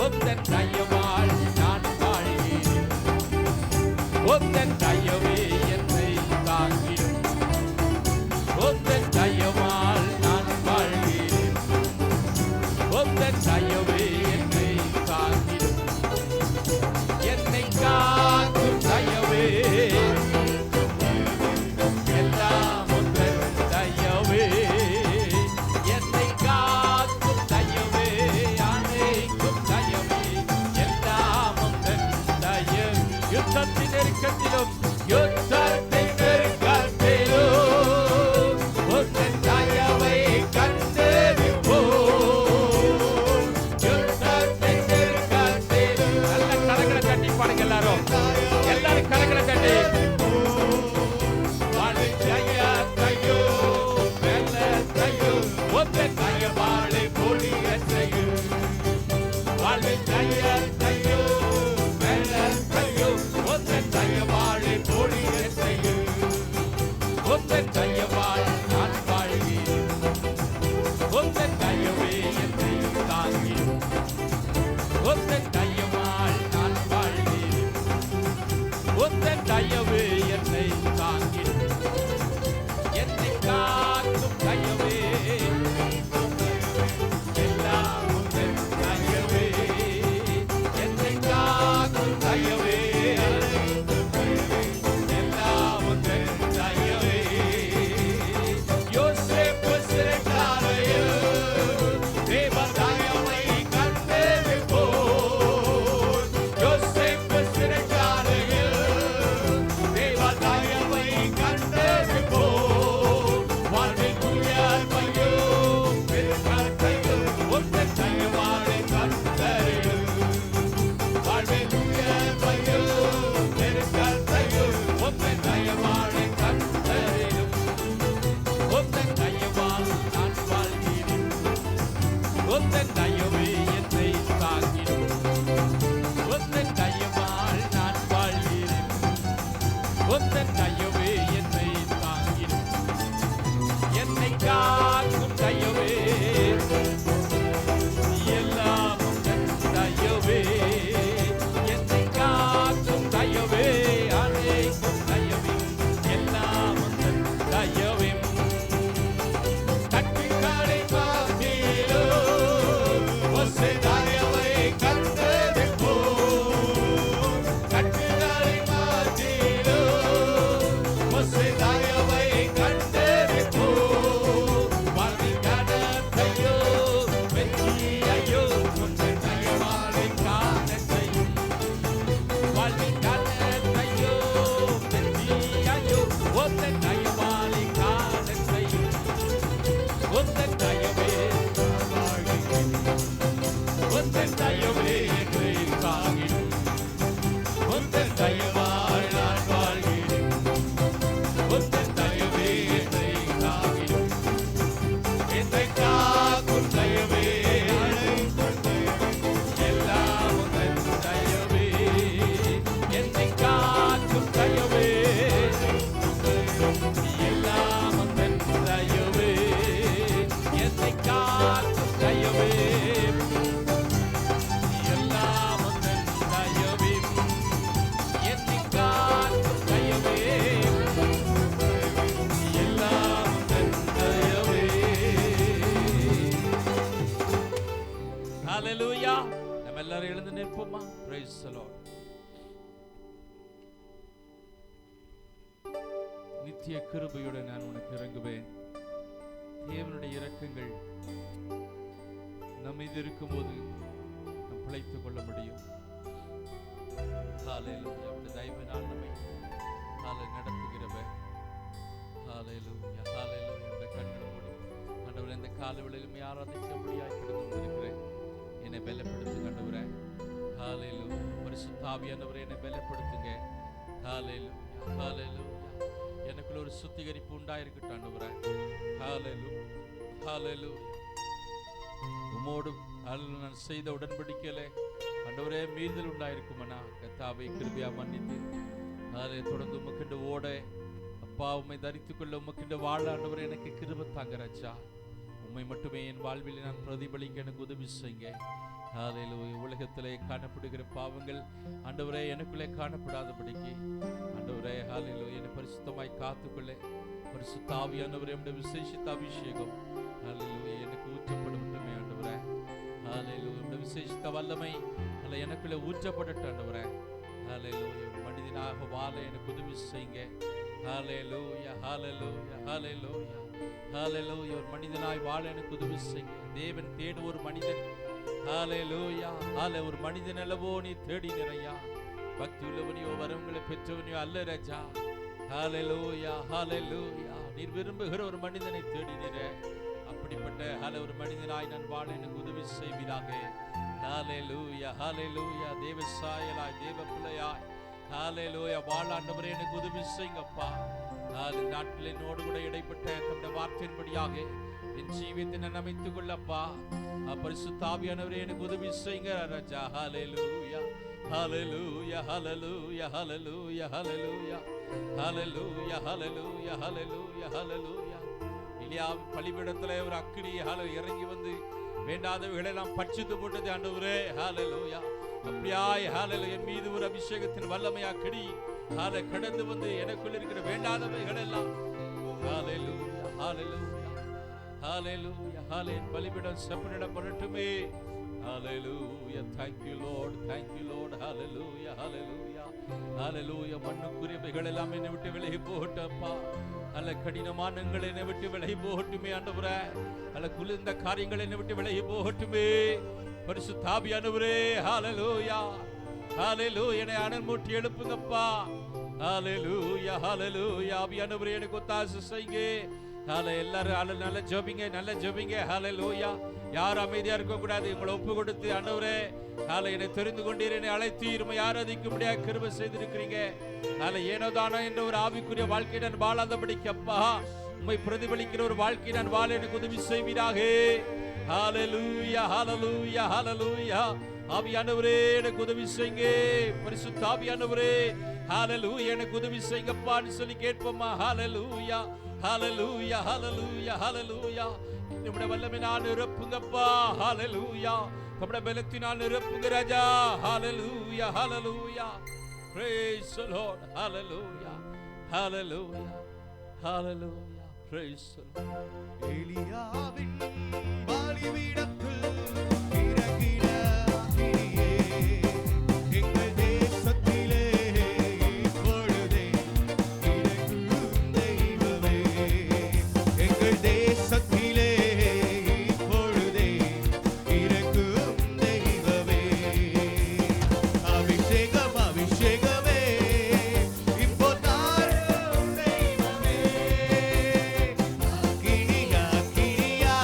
உந்தன் தயவால் நான் வாழ்கிறேன். உந்தன் தயவே என்னை தாங்கிடும். உந்தன் தயவால் நான் வாழ்கிறேன். உந்தன் தயவே என்னை தாங்கிடும். என்னை காக்கும் தயவே எல்லாம் உந்தன் தயவே. என்னை காக்கும் தயவே அனைக்கும் தயவே எல்லாம் உந்தன் தயவு. யுத்தத்தின் நெருக்கத்திலும் யுத்தத்தின் நெருக்கத்திலும் உந்தன் தயவை கண்டறிவோம். யுத்தத்தின் நெருக்கத்திலும் நல்ல கரங்களை தட்டி பாடுங்க எல்லாரும். எல்லாரும் கரங்களை தட்டி வாழ்வின் ஜெயத்தையோ வெல்லத்தையோ உந்தன் தயவாலே பொழிய செய்யும். வாழ்வின் ஜெயத்தையோ வெல்லத்தையோ உந்தன் தயவாலே பொழிய செய்யும். உந்தன் தயவால் நான் வாழ்கிறேன். உந்தன் தயவே என்னை தாங்கிடும். உந்தன் தயவால் நான் வாழ்கிறேன். உந்தன் தயவே என்னை தாங்கிடும். என்னை காக்கும் தயவே எல்லாம் உந்தன் தயவே. என்னை காக்கும் தயவே எல்லாம் உந்தன் தயவே. யோசேப்பு சிறைச்சாலையில் தேவ தயவை கண்டது போல். யோசேப்பு சிறைச்சாலையில் தேவ தயவை கண்டது போல். வாழ்வின் உயர்வையோ பெருக்கத்தையோ உந்தன் தயவாலே கண்டறியும். வாழ்வின் உயர்வையோ பெருக்கத்தையோ உந்தன் தயவாலே கண்டறியும். உந்தன் தயவால் நான் வாழ்கிறேன். உந்தன் தயவே என்னை தாங்கிடும். உந்தன் தயவால் நான் வாழ்கிறேன். உந்தன் தயவே என்னை தாங்கிடும். என்னை காக்கும் தயவே எல்லாம் உந்தன் தயவே. என்னை காக்கும் தயவே அனைக்கும் தயவே எல்லாம் உந்தன் தயவே. கட்டுகளை மாற்றிலோ ஒசை தயவை கண்டது போல். கட்டுகளை மாற்றிலோ ஒசை தயவை கண்டது போல். வாழ்வின் கடத்தையோ வெற்றியையோ உந்தன் தயவாலே காணச் செய்யும். வாழ்வின் கடத்தையோ வெற்றியையோ உந்தன் தயவாலே காணச் செய்யும். உந்தன் தயவே நான் வாழ்கிறேன். உந்தன் தயவே என்னை தாங்கிடும். உந்தன் தயவால் நான் வாழ்கிறேன். உந்தன் தயவே என்னை தாங்கிடும். என்னை காக்கும் தயவே எல்லாம் உந்தன் தயவே. என்னை காக்கும் தயவே எல்லாம் உந்தன் தயவே. என்னை காக்கும் தயவே எல்லாம் உந்தன் தயவே. என்னை காக்கும் தயவே எல்லாம் உந்தன் தயவே. ஹல்லேலூயா. நம்ம எல்லாரும் எழுந்து நிற்போமா? Praise the Lord. நித்திய கிருபையுடன் நான் உனக்கு இறங்குவேன். தேவனுடைய இரக்கங்கள் நம்ம மீது இருக்கும்போது நாம் பிழைத்துக் கொள்ள முடியும். ஹல்லேலூயா. அவருடைய தயவினால் நம்மை நடத்துகிறவர். ஹல்லேலூயா ஹல்லேலூயா. இந்த கண்களை மூடி ஆண்டவரே, இந்த காலவெளியிலும் ஆராதிக்கும்படியாய் கிடந்து இருக்கிறேன். என்னை பலப்படுத்துங்க ஆண்டவரே. ஹல்லேலூயா. பரிசுத்த ஆவியானவரே, என்னை பலப்படுத்துங்க. ஹல்லேலூயா ஹல்லேலூயா. எனக்குள்ள ஒரு சுத்திகரிப்பு உண்டாயிருக்கட்டும் ஆண்டவரே. ஹல்லேலூயா ஹல்லேலூயா. உம்மோடு நான் செய்த உடன்படிக்கையிலே ஆண்டவரே மீறுதல் உண்டாயிருக்குமனா கர்த்தாவே கிருபையா மன்னித்து அதை தொடர்ந்து உமக்கென்று ஓட அப்பா உம்மை தரித்துக் கொள்ள உமக்கென்று வாழ ஆண்டவரே எனக்கு கிருபை தாங்க ராஜா. உம்மை மட்டுமே என் வாழ்வில் நான் பிரதிபலிக்க எனக்கு உதவி செய்யுங்க. ஹல்லேலூயா. உலகத்திலே காணப்படுகிற பாவங்கள் ஆண்டவரே எனக்குள்ளே காணப்படாதபடிக்கு ஆண்டவரே ஹல்லேலூயா என்னை பரிசுத்தமாய் காத்துக்கொள்ள பரிசுத்த ஆவியானவரே உம்முடைய விசேஷித்த அபிஷேகம் ஹல்லேலூயா எனக்கு ஊற்றப்படட்டுமே ஆண்டவரே. ஹல்லேலூயா உம்முடைய விசேஷித்த வல்லமை அல்ல எனக்குள்ளே ஊற்றப்படட்டும் ஆண்டவரே. ஹல்லேலூயா மனிதனாக வாழ எனக்கு உதவி செய்யுங்க. ஹல்லேலூயா ஹல்லேலூயா ஹல்லேலூயா ஹல்லேலூயா ஒரு மனிதனாய் வாழ எனக்கு உதவி செய்யுங்க. தேவன் தேடும் ஒரு மனிதன் ஹல்லேலூயா ஒரு மனிதன் அல்லவோ நீ தேடினரையா. பக்தி உள்ளவனையோ வரவங்களை பெற்றவனையோ அல்ல ராஜா. ஹல்லேலூயா ஹல்லேலூயா நீர் விரும்புகிற ஒரு மனிதனை தேடினீர. அப்படிப்பட்ட ஒரு மனிதனாய் நான் வாழ எனக்கு உதவி செய்வீராக. ஹல்லேலூயா ஹல்லேலூயா தேவ சாயலாய் தேவ பிள்ளையாய் ஹல்லேலூயா வாழ ஆண்டவரே எனக்கு உதவி செய்யுங்கப்பா. நாட்கள் என்னோடு கூட இடைப்பட்ட தம்முடைய வார்த்தையின்படியாக என் ஜீவியத்தை நான் அமைத்துக் கொள்ளப்பா. பரிசுத்த ஆவியானவரே எனக்கு உதவி செய்யுங்க ராஜா. ஹல்லேலூயா ஹல்லேலூயா ஹல்லேலூயா ஹல்லேலூயா ஹல்லேலூயா ஹல்லேலூயா ஹல்லேலூயா ஹல்லேலூயா ஹல்லேலூயா. எலியா பலிபீடத்திலே ஒரு அக்கினி இறங்கி வந்து வேண்டாதவைகளை எல்லாம் பட்சித்து போட்டது ஆண்டவரே. ஹல்லேலூயா அப்படியாய் ஹல்லேலூயா என் மீது ஒரு அபிஷேகத்தின் வல்லமையா அக்கினி கடந்து வந்து எனக்குள்ள இருக்கிற வேண்டாதவைகள் எல்லாம் ஹல்லேலூயா ஹல்லேலூயா ஹல்லேலூயா ஹல்லேலூயா பலிபீடம் செப்பனிடப்படட்டுமே. ஹல்லேலூயா thank you Lord thank you Lord ஹல்லேலூயா ஹல்லேலூயா ஹல்லேலூயா மண்ணுக்குரியவைகள் எல்லாம் என்னை விட்டு விலகி போகட்டப்பா. அல்ல கடினமானங்கள் என்னை விட்டு விலகி போகட்டுமே ஆண்டவரே. அல்ல குளிர்ந்த காரியங்கள் என்னை விட்டு விலகி போகட்டுமே பரிசுத்த ஆவியானவரே. ஹல்லேலூயா ஹல்லேலூயா என்னை அனல் மூட்டி எழுப்புங்கப்பா. ஹல்லேலூயா ஹல்லேலூயா ஆவியானவரே எனக்கு ஒத்தாசை செய்யுங்க. எல்லாரும் நல்ல ஜெபிங்க நல்ல ஜெபிங்க. ஹல்லேலூயா யாரும் அமைதியா இருக்க கூடாது. உங்களை ஒப்பு கொடுத்து ஆண்டவரே என்னை தெரிந்து கொண்டீர் என்னை அழைத்தீர் ஆராதிக்கும்படியாக கிருபை செய்திருக்கிறீங்க. ஏனோ தானோ என்ற ஒரு ஆவிக்குரிய வாழ்க்கை நான் வாழாதபடிக்கப்பா உம்மை பிரதிபலிக்கிற ஒரு வாழ்க்கை நான் வாழ எனக்கு உதவி செய்வீராக. ஹல்லேலூயா ஹல்லேலூயா ஹல்லேலூயா ஆவியானவரே எனக்கு உதவி செய்யுங்க. பரிசுத்த ஆவியானவரே ஹல்லேலூயா எனக்கு உதவி செய்யுங்கப்பான்னு சொல்லி கேட்போமா. ஹல்லேலூயா ஹல்லேலூயா ஹல்லேலூயா ஹல்லேலூயா நம்முடைய வல்லமையினால் நிரப்புங்கப்பா. ஹல்லேலூயா நம்முடைய பலத்தினால் நிரப்புங்க ராஜா. ஹல்லேலூயா ஹல்லேலூயா praise the Lord hallelujah hallelujah hallelujah praise the Lord. எலியாவின் பலிபீடத்தில் இறங்கின அக்கினியே எங்கள் தேசத்திலே இப்பொழுதே இறங்கும் தெய்வமே. எங்கள் தேசத்திலே இப்பொழுதே இறங்கும் தெய்வமே. அபிஷேகம் அபிஷேகமே இப்போ தாரும் தெய்வமே. அக்கினியா அக்கினியா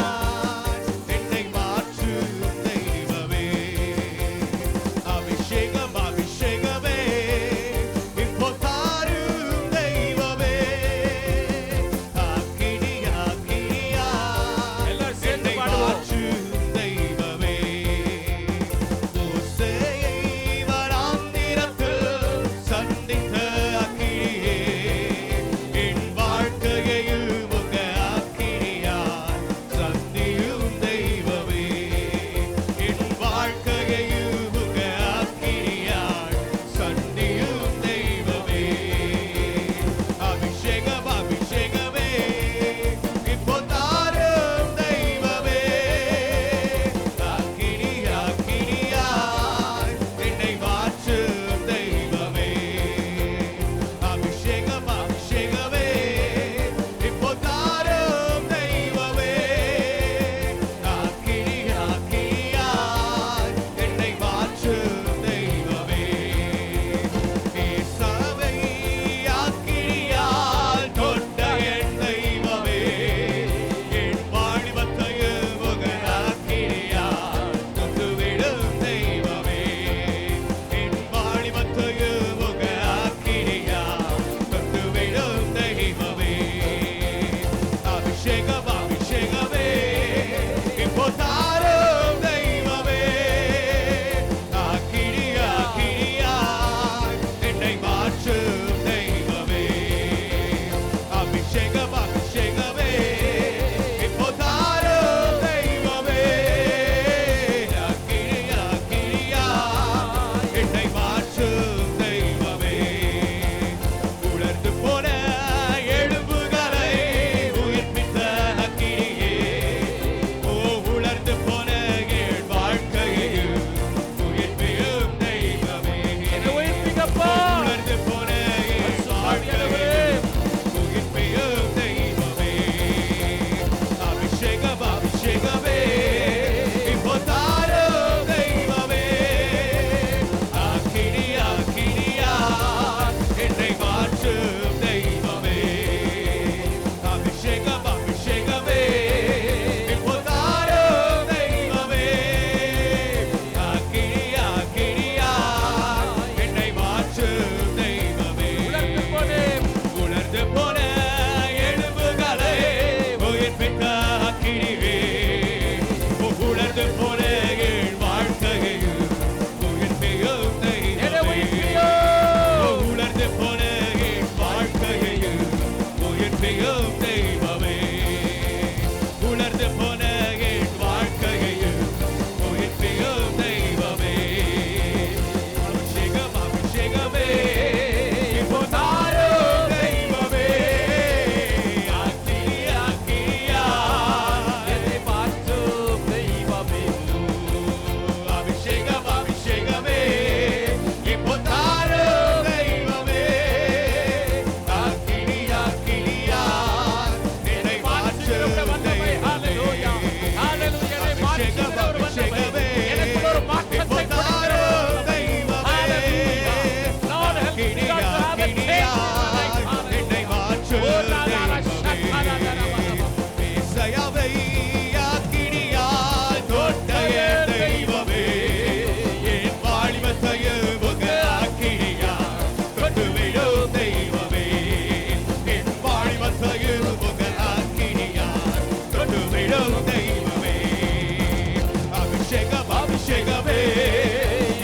அபிஷேகமே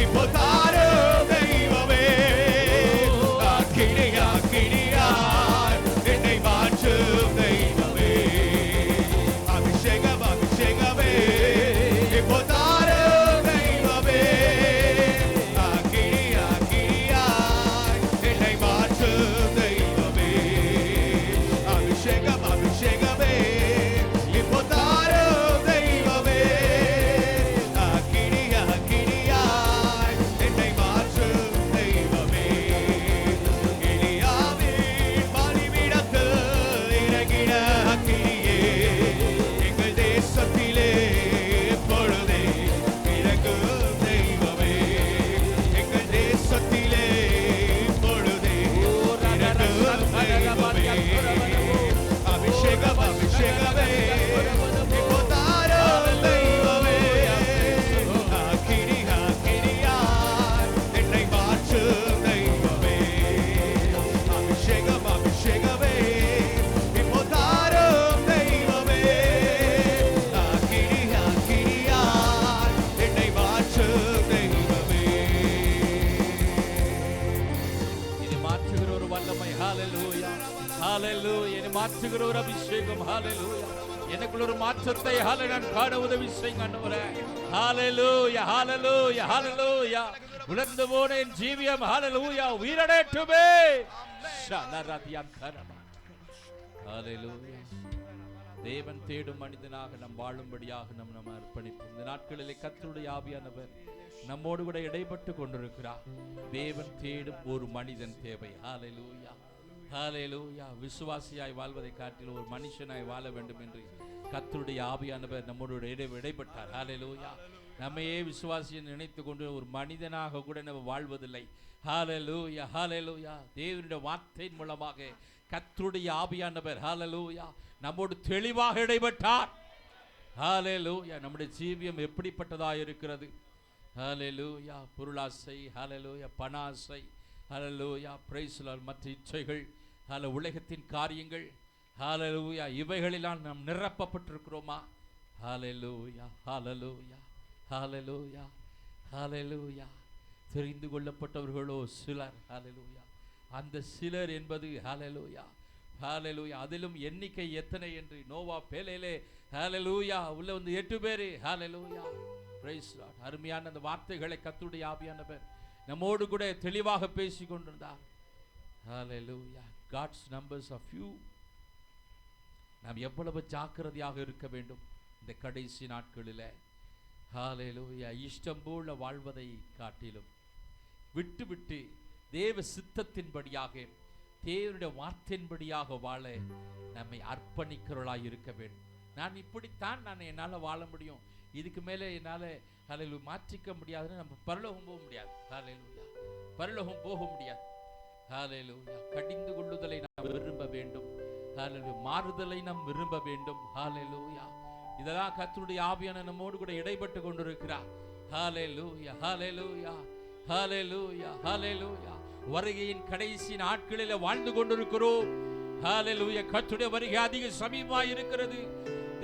இப்போ தாரும் தெய்வமே அக்கினியாய் என்னை மாற்றும் தெய்வமே அபிஷேகம் அபிஷேகமே இப்போ தாரும் தெய்வமே அக்கினியாய் என்னை மாற்றும் தெய்வமே அபிஷேகம் அபிஷேகமே இப்போ தாரும் தெய்வமே அக்கினியாய் என்னை மாற்றும் தெய்வமே எலியாவின் பலிபீடத்தில் இறங்கின அக்கினியே எங்கள் தேசத்திலே எப்பொழுதே இறங்கும் தெய்வமே எங்கள் தேசத்திலே எப்பொழுதே இறங்கும் தெய்வமே அபிஷேகம் அபிஷேகமே இப்போ தாரும் தெய்வமே அக்கினியாய் என்னை மாற்றும் தெய்வமே அபிஷேகம் அபிஷேகமே இப்போ தாரும் தெய்வமே அக்கினியாய் என்னை மாற்றும் தெய்வமே இனி மாற்றுகிற ஒரு வல்லமை ஹalleluya ஹalleluya இனி மாற்றுகிற ஒரு அபிஷேகம் ஹalleluya எனக்குள்ள ஒரு மாற்றத்தை நான் காண உதவி செய்யுங்க ஆண்டவரே ஹalleluya ஹalleluya ஹalleluya உலர்ந்து போன என் ஜீவியம் ஹalleluya உயிரடையட்டுமே ஷலரதியம் கரமா ஹalleluya தேவன் தேடும் மனிதனாக நாம் வாழும்படியாக நம்ம அர்ப்பணிப்போம் இந்த நாட்களிலே கர்த்தருடைய ஆவியானவர் நம்மோடு கூட இடைப்பட்டு கொண்டிருக்கிறார் தேவன் தேடும் ஒரு மனிதன் தேவை ஹalleluya ஹalleluya விசுவாசியாய் வாழ்வதை காட்டிலும் ஒரு மனுஷனாய் வாழ வேண்டும் என்று கர்த்தருடைய ஆவியானவர் நம்மோடு இடைப்பட்டார் ஹalleluya நம்மையே விசுவாசியை நினைத்து கொண்டு ஒரு மனிதனாக கூட நம்ம வாழ்வதில்லை ஹalleluya ஹalleluya தேவனுடைய வார்த்தையின் மூலமாக கர்த்தருடைய ஆவியானவர் ஹalleluya நம்மோடு தெளிவாக இடைப்பட்டார் ஹalleluya நம்முடைய ஜீவியம் எப்படிப்பட்டதாக இருக்கிறது ஹalleluya பொருளாசை ஹalleluya பணாசை ஹalleluya பிரைஸ் தி லார்ட் மற்ற இச்சைகள் உலகத்தின் காரியங்கள் ஹalleluya இவைகளிலாம் நாம் நிரப்பப்பட்டிருக்கிறோமா ஹalleluya ஹalleluya ஹalleluya ஹalleluya தெரிந்து கொள்ளப்பட்டவர்களோ சிலர் ஹalleluya அந்த சிலர் என்பது ஹalleluya ஹalleluya அதிலும் எண்ணிக்கை எத்தனை என்று நோவா பேலேலே ஹalleluya உள்ள வந்து 8 பேர் ஹalleluya பிரைஸ் தி லார்ட் அருமையான அந்த வார்த்தைகளை கர்த்தருடைய ஆவியானவர் நம்மோடு கூட தெளிவாக பேசிக் கொண்டிருந்தார் ஹalleluya God's numbers are few நாம் எவ்வளவு ஜாக்கிரதையாக இருக்க வேண்டும் இந்த கடைசி நாட்களிலே ஹalleluya இஷ்டம் போல வாழ்வதை காட்டிலும் விட்டு தேவ சித்தத்தின்படியாக தேவனுடைய வார்த்தையின்படியாக வாழ நம்மை அர்ப்பணிக்கிறவர்களாய் இருக்க வேண்டும் நான் இப்படித்தான் என்னால் வாழ முடியும் இதுக்கு மேலே என்னால் ஹalleluya மாற்றிக்க முடியாதுன்னு நம்ம பரலோகம் போக முடியாது ஹalleluya பரலோகம் போக முடியாது ஹalleluya கடிந்து கொள்ளுதலை நாம் விரும்ப வேண்டும் ஹalleluya மாறுதலை நாம் விரும்ப வேண்டும் ஹalleluya இதெல்லாம் கர்த்தருடைய ஆவியானவர் நம்மோடு கூட இடைப்பட்டு கொண்டிருக்கிறார் ஹalleluya ஹalleluya ஹalleluya ஹalleluya வருகையின் கடைசி நாட்களில் வாழ்ந்து கொண்டிருக்கிறோம் ஹalleluya கர்த்தருடைய வருகை அதிக சமீபமாய் இருக்கிறது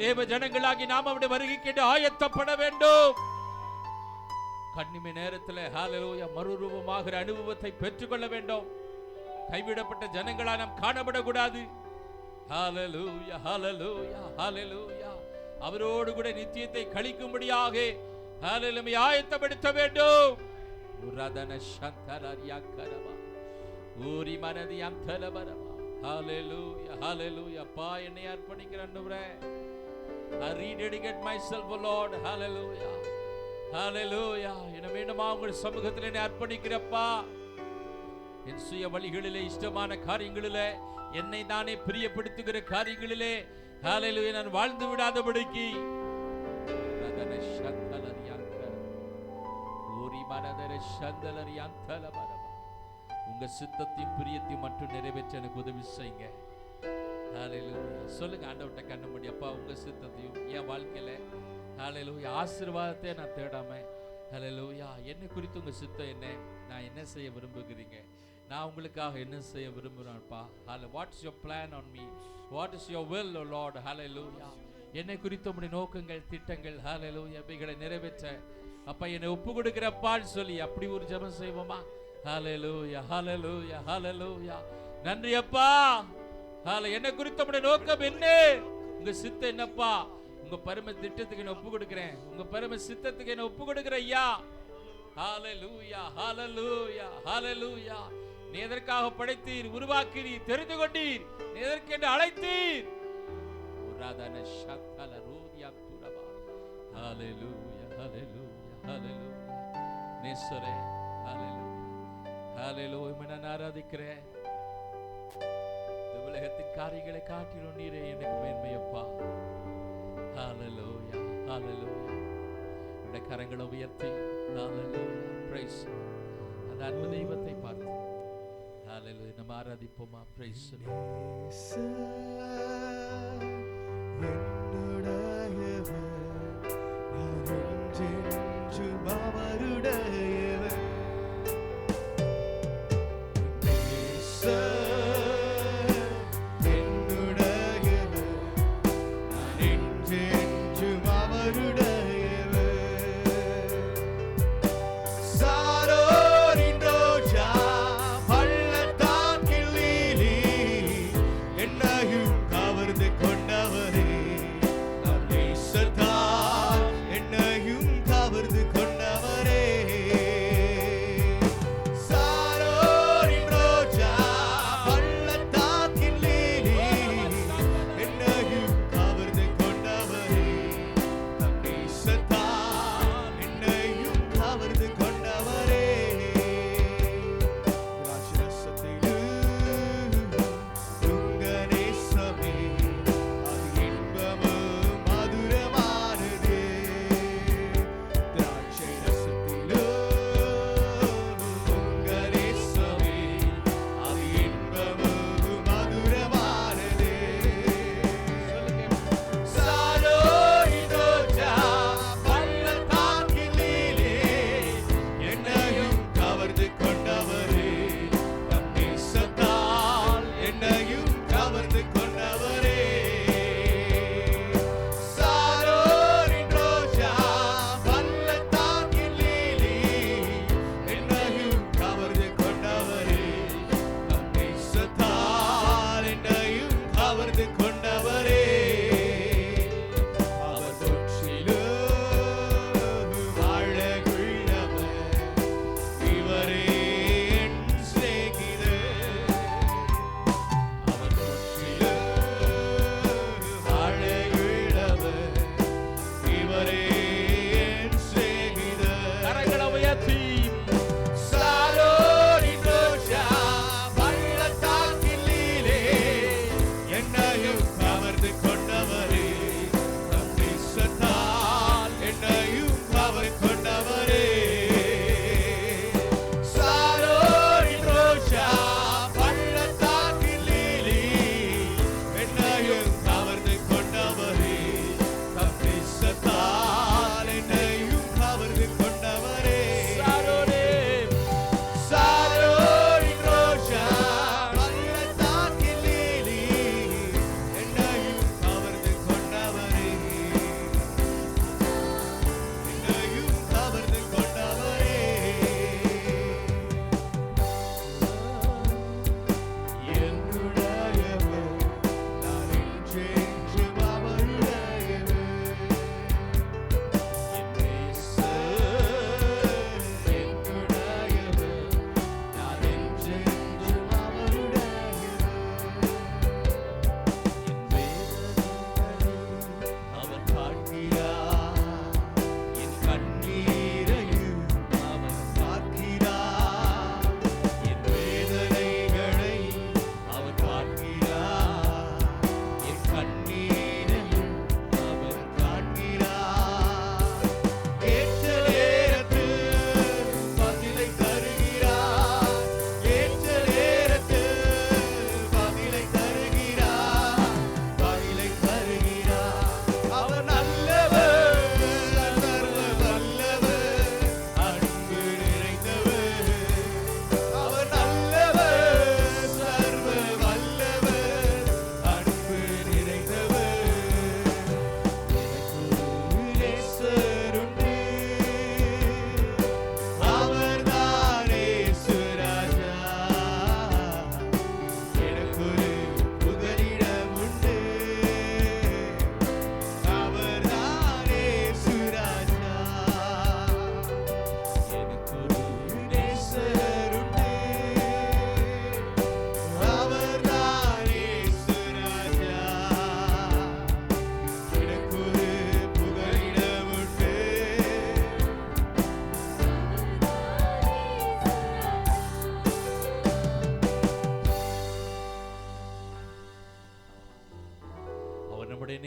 தேவ ஜனங்களாகி நாம் அவருடைய வருகைக்கு ஆயத்தப்பட வேண்டும் கண்ணிமை நேரத்தில் ஹalleluya மறுரூபமாகிற அனுபவத்தை பெற்றுக்கொள்ள வேண்டும் கைவிடப்பட்ட ஜனங்களாக நாம் காணப்படக்கூடாது ஹalleluya ஹalleluya ஹalleluya அவரோடு கூட நித்தியத்தை கழிக்கும்படியாக ஹalleluya ஆயத்தப்படுத்த வேண்டும் உரதன சந்தரரியா கரவா ஊரி மனதி அந்தலபரவா ஹalleluya ஹalleluya பா என்னை அர்ப்பணிக்கிறேன் ஆண்டவரே I rededicate myself O Lord hallelujah hallelujah என்ன வேண்டுமா உங்கள் சமூகத்தில் என்னை அர்ப்பணிக்கிறப்பா என் சுய வழிகளிலே இஷ்டமான காரியங்களிலே என்னை தானே பிரியப்படுத்துகிற காரியங்களிலே ஹalleluya நான் வாழ்ந்து விடாதபடிக்கு ரதன சந்தலரியாந்தல ஊரி மனதர சந்தலரியாந்தல உங்க சித்தத்தையும் பிரியத்தையும் மட்டும் நிறைவேற்ற எனக்கு உதவி செய்யுங்க ஹalleluya சொல்லுங்க ஆண்டவர்ட்ட கண்ண மூடி அப்பா உங்க சித்தத்தையும் என் வாழ்க்கையில ஹalleluya ஆசீர்வாதத்தை நான் தேடாம ஹalleluya என்ன குறித்து உங்க சித்தம் என்ன நான் என்ன செய்ய விரும்புகிறீங்க நான் உங்களுக்காக என்ன செய்ய விரும்புறேன்ப்பா what is your plan on me what is your will O Lord hallelujah என்னை குறித்து உம்முடைய நோக்கங்கள் திட்டங்கள் ஹalleluya இவைகளை நிறைவேற்ற அப்பா என்னை ஒப்பு கொடுக்கிறப்பான்னு சொல்லி அப்படி ஒரு ஜெபம் செய்வோமா? ஹல்லேலூயா, ஹல்லேலூயா, ஹல்லேலூயா. நன்றி அப்பா. என்னை குறித்த உம்முடைய நோக்கம் என்ன? உங்க சித்தம் என்னப்பா? உங்க பரம திட்டத்துக்கு என்ன ஒப்பு கொடுக்கிறேன். உங்க பரம சித்தத்துக்கு என்ன ஒப்பு கொடுக்கிறேன் ஐயா. ஹல்லேலூயா, ஹல்லேலூயா, ஹல்லேலூயா. நீ எதற்காக படைத்தீர், உருவாக்கினீர், தெரிந்து கொண்டீர், நீ எதற்கென்று அழைத்தீர். உராதன ஷத்தல ரூதியா துரபா. ஹல்லேலூயா, ஹல்லேலூயா, ஹல்லேலூயா. நேசரே, ஹல்லேலூயா, ஹல்லேலூயா. நான் ஆராதிக்கிறேன். இந்த உலகத்தின் காரியங்களை காட்டிலும் நீரே எனக்கு மேன்மையப்பா. ஹல்லேலூயா, ஹல்லேலூயா. உடைய கரங்களை உயர்த்தி ஹல்லேலூயா, பிரைஸ் அந்த அன்பு தெய்வத்தை பார்த்து ஹல்லேலூயா நம்ம ஆராதிப்போமா? பிரைஸ் என்னையும் கவர்ந்து கொண்டவரே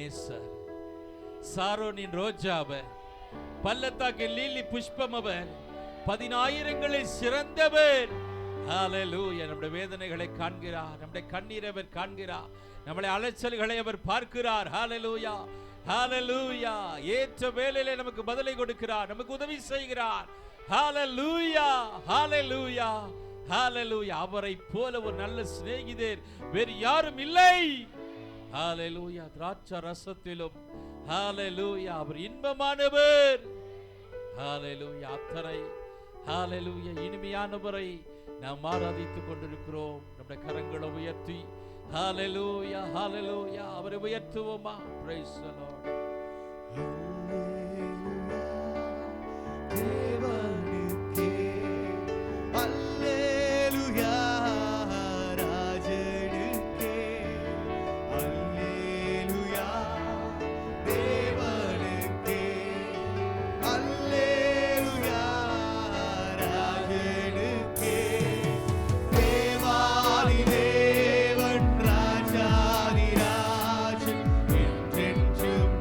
நேசர், சாரோனின் ரோஜா அவர், பள்ளத்தாக்கின் லீலி புஷ்பம் அவர், 10,000ங்களில் சிறந்தவர். ஹalleluya. நம்முடைய வேதனைகளை காண்கிறார், நம்முடைய கண்ணீரை அவர் காண்கிறார், நம்முடைய அலைச்சல்களை அவர் பார்க்கிறார். ஹalleluya, ஹalleluya. ஏற்ற வேளையிலே நமக்கு பதிலை கொடுக்கிறார், நமக்கு உதவி செய்கிறார். ஹalleluya, ஹalleluya, ஹalleluya. அவரை போல ஒரு நல்ல சிநேகிதர் வேறு யாரும் இல்லை. ஹalleluya. திராட்சை ரசத்திலும் ஹalleluya அவர் இன்பமானவர். ஹalleluya. அத்தனை ஹalleluya இனிமையானவரை நாம் ஆராதித்துக் கொண்டிருக்கிறோம். நம்முடைய கரங்களை உயர்த்தி ஹalleluya, ஹalleluya அவரை உயர்த்துவோமா? praise the Lord. தேவனுக்கே அல்லேலூயா, ராஜனுக்கே அல்லேலூயா, தேவனுக்கே அல்லேலூயா, ராஜனுக்கே. தேவாதி தேவன் ராஜாதி ராஜன் என்றென்றும்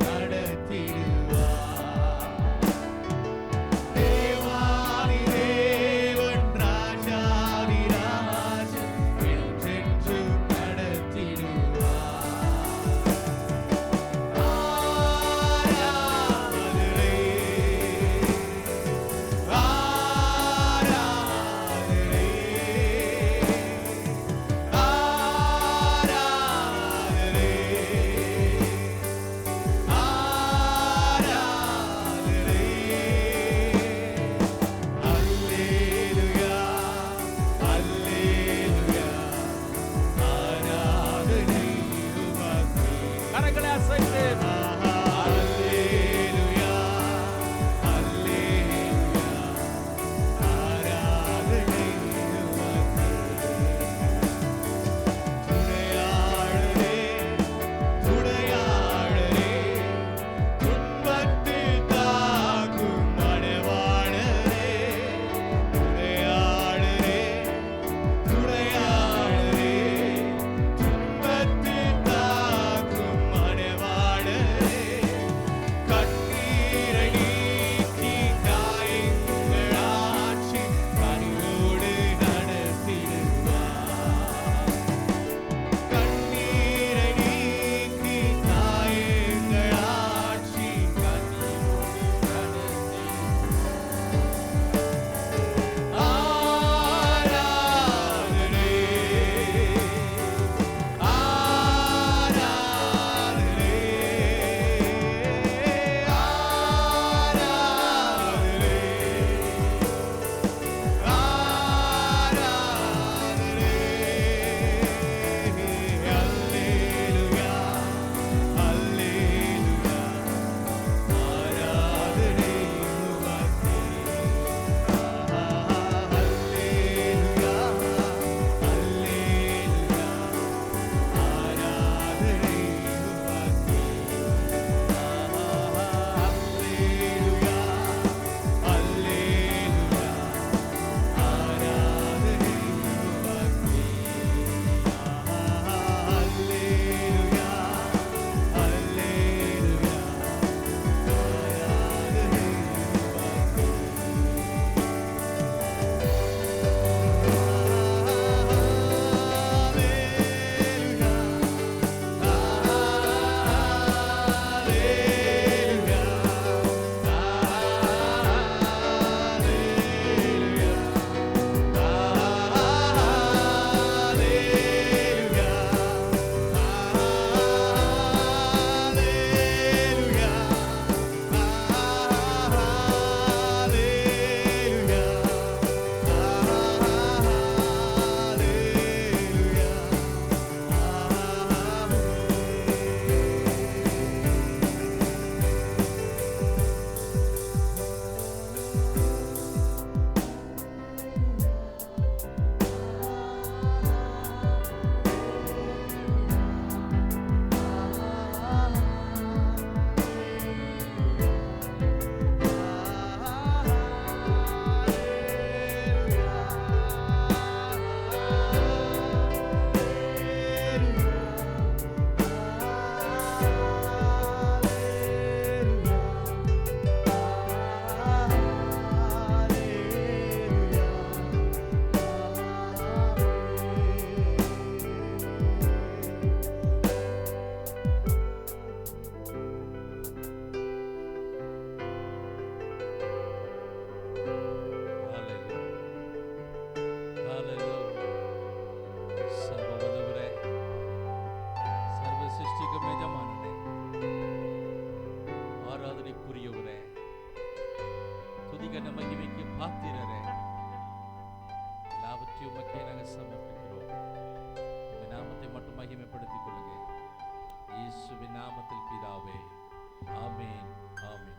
துதி கன மகிமைக்கு பாத்திரரே. எல்லாவற்றையும் உமக்கே நாங்கள் சமர்ப்பிக்கிறோம். உங்க நாமத்தை மட்டும் மகிமைப்படுத்திக் கொள்ளுங்க. இயேசுவின் நாமத்தில் பிதாவே, ஆமென், ஆமென்.